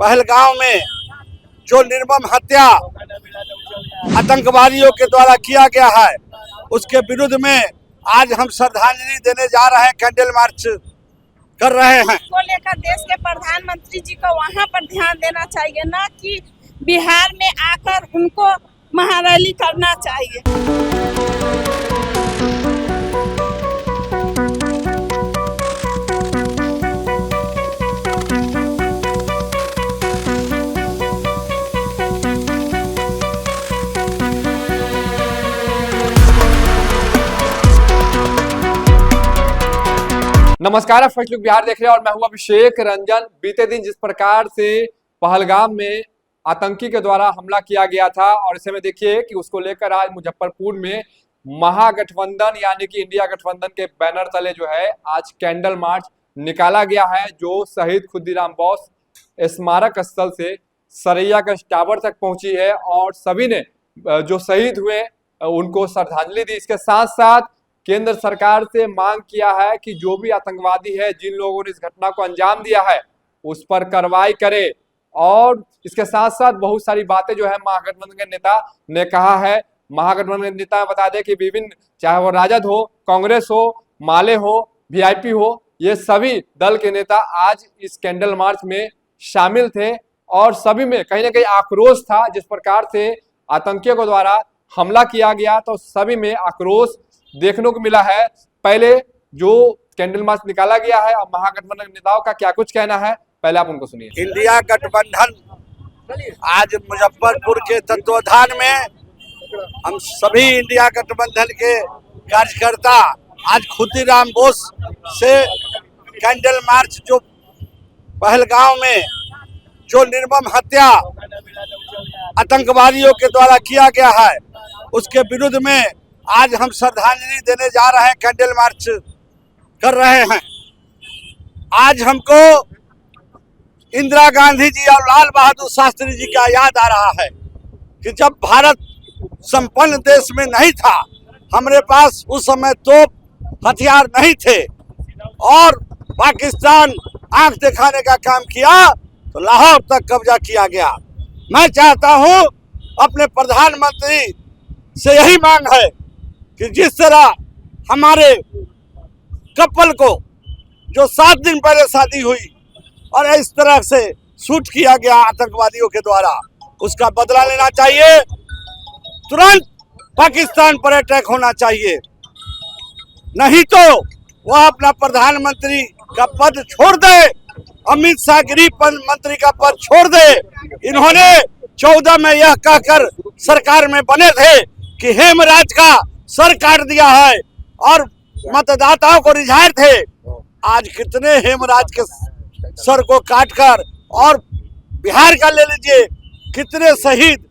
पहलगाम में जो निर्मम हत्या आतंकवादियों के द्वारा किया गया है, उसके विरुद्ध में आज हम श्रद्धांजलि देने जा रहे हैं, कैंडल मार्च कर रहे हैं। को लेकर देश के प्रधानमंत्री जी को वहाँ पर ध्यान देना चाहिए, न कि बिहार में आकर उनको महारैली करना चाहिए। नमस्कार, फर्स्ट लुक बिहार देख रहे हैं और मैं हूं अभिषेक रंजन। बीते दिन जिस प्रकार से पहलगाम में आतंकी के द्वारा हमला किया गया था और इसे में देखिए कि उसको लेकर आज मुजफ्फरपुर में महागठबंधन यानी कि इंडिया गठबंधन के बैनर तले जो है आज कैंडल मार्च निकाला गया है, जो शहीद खुद्दीराम बोस स्मारक स्थल से सरैयागंज टावर तक पहुंची है और सभी ने जो शहीद हुए उनको श्रद्धांजलि दी। इसके साथ साथ केंद्र सरकार से मांग किया है कि जो भी आतंकवादी है, जिन लोगों ने इस घटना को अंजाम दिया है, उस पर कार्रवाई करे। और इसके साथ साथ बहुत सारी बातें जो है महागठबंधन के नेता ने कहा है। महागठबंधन के नेता बता दें कि विभिन्न, चाहे वो राजद हो, कांग्रेस हो, माले हो, वीआईपी हो, ये सभी दल के नेता आज इस कैंडल मार्च में शामिल थे और सभी में कहीं ना कहीं आक्रोश था। जिस प्रकार से आतंकियों के द्वारा हमला किया गया तो सभी में आक्रोश देखने को मिला है। पहले जो कैंडल मार्च निकाला गया है और महागठबंधन नेताओं का क्या कुछ कहना है, पहले आप उनको सुनिए। इंडिया गठबंधन आज मुजफ्फरपुर के तत्वाधान में हम सभी इंडिया गठबंधन के कार्यकर्ता आज खुद्दीराम बोस से कैंडल मार्च, जो पहलगाम में जो निर्मम हत्या आतंकवादियों के द्वारा किया गया है, उसके विरुद्ध में आज हम श्रद्धांजलि देने जा रहे हैं, कैंडल मार्च कर रहे हैं। आज हमको इंदिरा गांधी जी और लाल बहादुर शास्त्री जी का याद आ रहा है कि जब भारत संपन्न देश में नहीं था, हमारे पास उस समय तोप हथियार नहीं थे और पाकिस्तान आंख दिखाने का काम किया तो लाहौर तक कब्जा किया गया। मैं चाहता हूं, अपने प्रधानमंत्री से यही मांग है कि जिस तरह हमारे कपल को जो 7 दिन पहले शादी हुई और इस तरह से शूट किया गया आतंकवादियों के द्वारा, उसका बदला लेना चाहिए। तुरंत पाकिस्तान पर अटैक होना चाहिए, नहीं तो वह अपना प्रधानमंत्री का पद छोड़ दे, अमित शाह गृह मंत्री का पद छोड़ दे। इन्होंने 14 में यह कहकर सरकार में बने थे कि हेमराज का सर काट दिया है और मतदाताओं को रिझाए थे। आज कितने हेमराज के सर को काटकर, और बिहार का ले लीजिए, कितने शहीद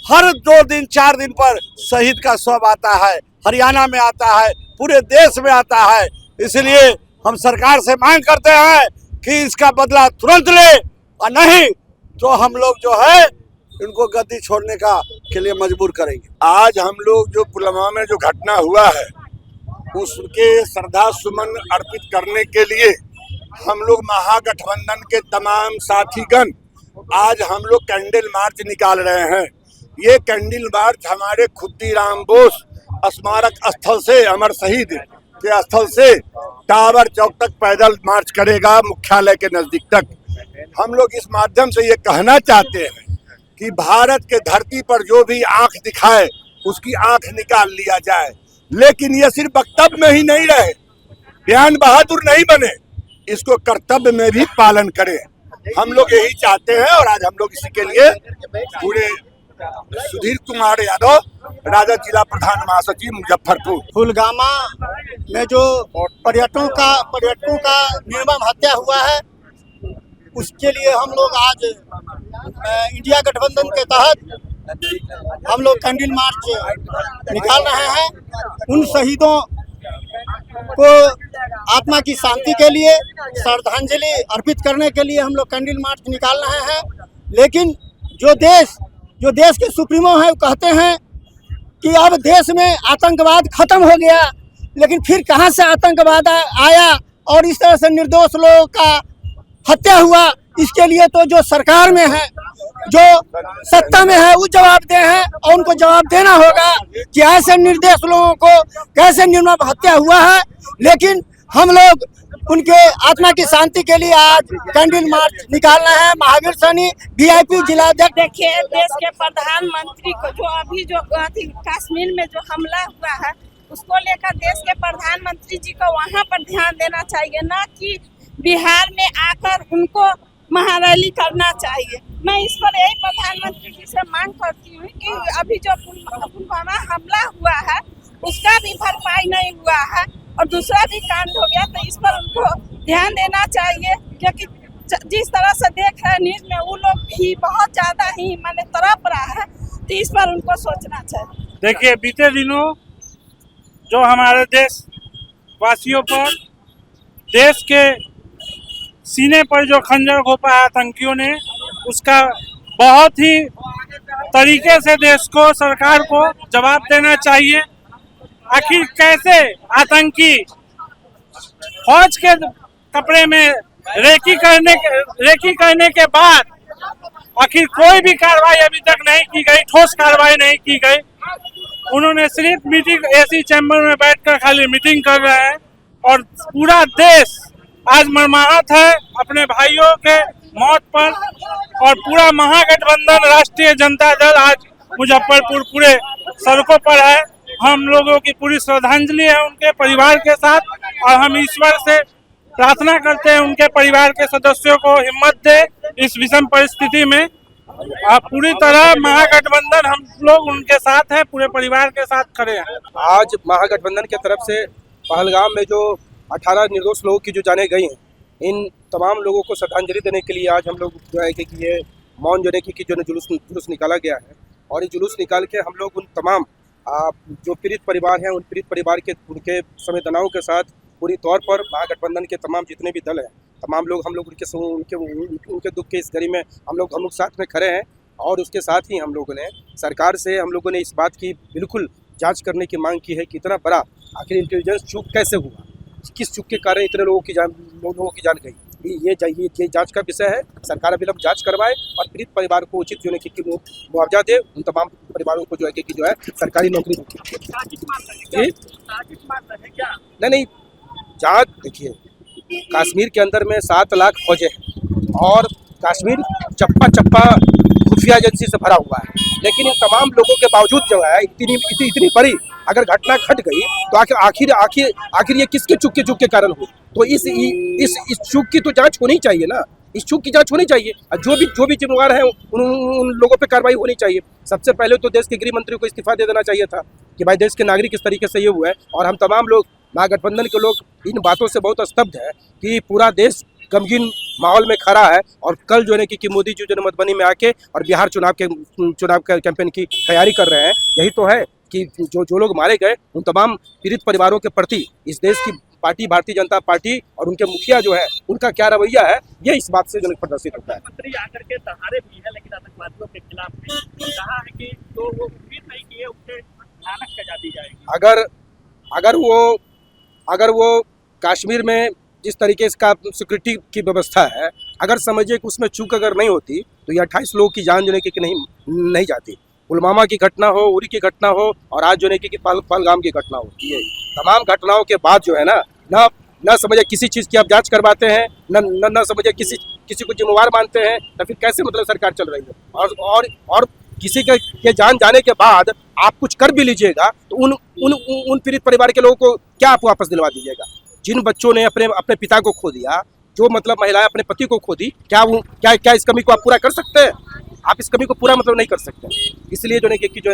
हर 2 दिन 4 दिन पर शहीद का शव आता है, हरियाणा में आता है, पूरे देश में आता है। इसलिए हम सरकार से मांग करते हैं कि इसका बदला तुरंत ले, और नहीं तो हम लोग जो है इनको गद्दी छोड़ने के लिए मजबूर करेंगे। आज हम लोग जो पुलवामा में जो घटना हुआ है, उसके श्रद्धा सुमन अर्पित करने के लिए हम लोग महागठबंधन के तमाम साथीगण आज हम लोग कैंडल मार्च निकाल रहे हैं। ये कैंडल मार्च हमारे खुद्दीराम बोस स्मारक स्थल से, अमर शहीद के स्थल से टावर चौक तक पैदल मार्च करेगा, मुख्यालय के नजदीक तक। हम लोग इस माध्यम से ये कहना चाहते हैं कि भारत के धरती पर जो भी आंख दिखाए उसकी आंख निकाल लिया जाए, लेकिन ये सिर्फ वक्तव्य में ही नहीं रहे, बयान बहादुर नहीं बने, इसको कर्तव्य में भी पालन करें। हम लोग यही चाहते हैं और आज हम लोग इसी के लिए पूरे सुधीर कुमार यादव, राजद जिला प्रधान महासचिव मुजफ्फरपुर। पुलवामा में जो पर्यटकों का निर्मम हत्या हुआ है, उसके लिए हम लोग आज इंडिया गठबंधन के तहत हम लोग कैंडल मार्च निकाल रहे हैं। उन शहीदों को आत्मा की शांति के लिए श्रद्धांजलि अर्पित करने के लिए हम लोग कैंडल मार्च निकाल रहे हैं। लेकिन जो देश के सुप्रीमो हैं, वो कहते हैं कि अब देश में आतंकवाद खत्म हो गया, लेकिन फिर कहां से आतंकवाद आया और इस तरह से निर्दोष लोगों का हत्या हुआ, इसके लिए तो जो सरकार में है, जो सत्ता में है, वो जवाबदेह है और उनको जवाब देना होगा कि ऐसे निर्देश लोगों को कैसे निर्मम हत्या हुआ है। लेकिन हम लोग उनके आत्मा की शांति के लिए आज कैंडल मार्च निकालना है। महावीर सैनी VIP जिलाध्यक्ष। देखिए, देश के प्रधानमंत्री को जो अभी जो कश्मीर में जो हमला हुआ है, उसको लेकर देश के प्रधानमंत्री जी को वहाँ पर ध्यान देना चाहिए, ना कि बिहार में आकर उनको महारैली करना चाहिए। मैं इस पर यही प्रधानमंत्री जी से मांग करती हूँ कि अभी जो पुलवामा हमला हुआ है, उसका भी भरपाई नहीं हुआ है और दूसरा भी कांड हो गया, तो इस पर उनको ध्यान देना चाहिए। क्योंकि जिस तरह से देख रहे हैं न्यूज में, वो लोग भी बहुत ज्यादा ही माने तड़प रहा है, तो इस पर उनको सोचना चाहिए। देखिए, बीते दिनों जो हमारे देश वासियों पर, देश के सीने पर जो खंजर घोंपा है आतंकियों ने, उसका बहुत ही तरीके से देश को, सरकार को जवाब देना चाहिए। आखिर कैसे आतंकी फौज के कपड़े में रेकी करने के बाद आखिर कोई भी कार्रवाई अभी तक नहीं की गई, ठोस कार्रवाई नहीं की गई। उन्होंने सिर्फ मीटिंग, एसी चैम्बर में बैठकर खाली मीटिंग कर रहे हैं और पूरा देश आज मर्माहत है अपने भाइयों के मौत पर। और पूरा महागठबंधन राष्ट्रीय जनता दल आज मुजफ्फरपुर पूरे सड़कों पर है। हम लोगों की पूरी श्रद्धांजलि है उनके परिवार के साथ, और हम ईश्वर से प्रार्थना करते हैं उनके परिवार के सदस्यों को हिम्मत दे इस विषम परिस्थिति में। पूरी तरह महागठबंधन हम लोग उनके साथ हैं, पूरे परिवार के साथ खड़े हैं। आज महागठबंधन की तरफ से पहलगाम में जो 18 निर्दोष लोगों की जो जाने गई हैं, इन तमाम लोगों को श्रद्धांजलि देने के लिए आज हम लोग जो है कि ये मौन जो है कि जो जुलूस निकाला गया है। और ये जुलूस निकाल के हम लोग उन तमाम जो पीड़ित परिवार हैं, उन पीड़ित परिवार के उनके संवेदनाओं के साथ पूरी तौर पर महागठबंधन के तमाम जितने भी दल हैं, तमाम लोग हम लोग उनके दुख के इस घड़ी में हम लोग साथ में खड़े हैं। और उसके साथ ही हम लोगों ने सरकार से हम लोगों ने इस बात की बिल्कुल जांच करने की मांग की है कि इतना बड़ा आखिर इंटेलिजेंस चूक कैसे हुआ, किस चूक के कारण इतने लोगों की जान गई। ये जांच का विषय है। सरकार अविलंब जांच करवाए और पीड़ित परिवार को उचित जो है कि मुआवजा दे। उन तमाम परिवारों को जो है कि जो है सरकारी नौकरी नहीं जांच। देखिए, कश्मीर के अंदर में 7 लाख फौजें हैं और कश्मीर चप्पा चप्पा खुफिया एजेंसी से भरा हुआ है, लेकिन इन तमाम लोगों के बावजूद जो है इतनी बड़ी अगर घटना घट गई तो आखिर ये किसके चूक के कारण हुई। तो इस चूक की तो जांच होनी चाहिए ना, इस चूक की जांच होनी चाहिए। जो भी जिम्मेवार है उन लोगों पे कार्रवाई होनी चाहिए। सबसे पहले तो देश के गृह मंत्री को इस्तीफा दे देना चाहिए था कि भाई देश के नागरिक इस तरीके से ये हुआ है। और हम तमाम लोग महागठबंधन के लोग इन बातों से बहुत स्तब्ध है कि पूरा देश गमगीन माहौल में खड़ा है। और कल जो है कि मोदी जी जो मधुबनी में आके और बिहार चुनाव के कैंपेन की तैयारी कर रहे हैं। यही तो है कि जो लोग मारे गए उन तमाम पीड़ित परिवारों के प्रति इस देश की पार्टी भारतीय जनता पार्टी और उनके मुखिया जो है उनका क्या रवैया है, ये इस बात से जो प्रदर्शित होता है। मंत्री आकर के सहारे भी है, लेकिन आतंकवादियों के खिलाफ भी कहा है कि तो वो उम्मीद नहीं किए उनसे भयानक सजा दी जाएगी। अगर वो कश्मीर में जिस तरीके से सिक्योरिटी की व्यवस्था है, अगर समझिए कि उसमें चूक अगर नहीं होती तो ये 28 लोगों की जान जो है कि नहीं जाती। पुलवामा की घटना हो, उरी की घटना हो और आज जो है कि पहलगाम की घटना होती है। तमाम घटनाओं के बाद जो है ना समझे किसी चीज़ की आप जांच करवाते हैं, न समझे किसी को जिम्मेवार मानते हैं, तो फिर कैसे मतलब सरकार चल रही है। और किसी के जान जाने के बाद आप कुछ कर भी लीजिएगा तो उन पीड़ित परिवार के लोगों को क्या आप वापस दिलवा दीजिएगा। जिन बच्चों ने अपने पिता को खो दिया, जो मतलब महिलाएं अपने पति को खो दी, क्या इस कमी को आप पूरा कर सकते हैं? आप इस कमी को पूरा मतलब नहीं कर सकते। इसलिए जो है कि जो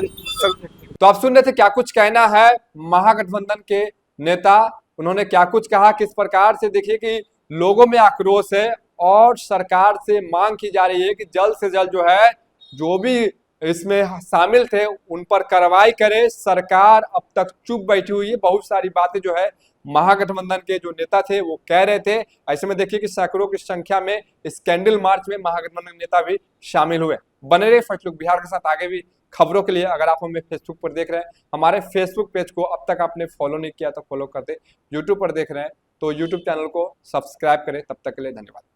तो आप सुन रहे थे क्या कुछ कहना है महागठबंधन के नेता, उन्होंने क्या कुछ कहा, किस प्रकार से देखिए कि लोगों में आक्रोश है और सरकार से मांग की जा रही है कि जल्द से जल्द जो है जो भी इसमें शामिल थे उन पर कार्रवाई करे। सरकार अब तक चुप बैठी हुई है। बहुत सारी बातें जो है महागठबंधन के जो नेता थे वो कह रहे थे। ऐसे में देखिए कि सैकड़ों की संख्या में इस कैंडल मार्च में महागठबंधन नेता भी शामिल हुए। बने रहे फर्स्ट लुक बिहार के साथ आगे भी खबरों के लिए। अगर आप हमें फेसबुक पर देख रहे हैं, हमारे फेसबुक पेज को अब तक आपने फॉलो नहीं किया तो फॉलो कर दे। यूट्यूब पर देख रहे हैं तो यूट्यूब चैनल को सब्सक्राइब करें। तब तक के लिए धन्यवाद।